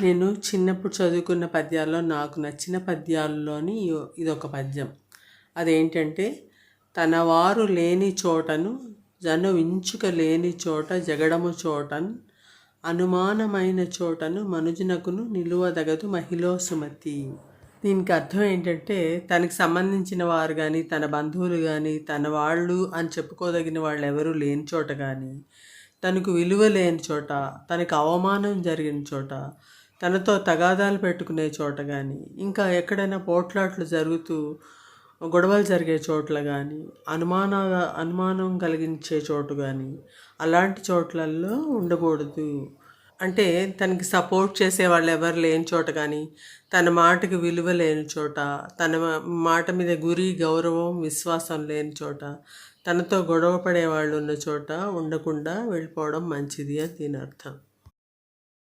నేను చిన్నప్పుడు చదువుకున్న పద్యాల్లో నాకు నచ్చిన పద్యాల్లోని ఇదొక పద్యం. అదేంటంటే, తన వారు లేని చోటను జను వించుక లేని చోట జగడము చోటన్ అనుమానమైన చోటను మనుజునకును నిలువదగదు మహిళో సుమతి. దీనికి అర్థం ఏంటంటే, తనకి సంబంధించిన వారు కానీ, తన బంధువులు కానీ, తన వాళ్ళు అని చెప్పుకోదగిన వాళ్ళు ఎవరూ లేని చోట కానీ, తనకు విలువ లేని చోట, తనకు అవమానం జరిగిన చోట, తనతో తగాదాలు పెట్టుకునే చోట కానీ, ఇంకా ఎక్కడైనా పోట్లాట్లు జరుగుతూ గొడవలు జరిగే చోట్ల కానీ, అనుమానం కలిగించే చోటు కానీ, అలాంటి చోట్లల్లో ఉండకూడదు. అంటే తనకి సపోర్ట్ చేసే వాళ్ళు ఎవరు లేని చోట కానీ, తన మాటకి విలువ లేని చోట, తన మాట మీద గురి గౌరవం విశ్వాసం లేని చోట, తనతో గొడవ పడే వాళ్ళు ఉన్న చోట ఉండకుండా వెళ్ళిపోవడం మంచిది అని దీని అర్థం.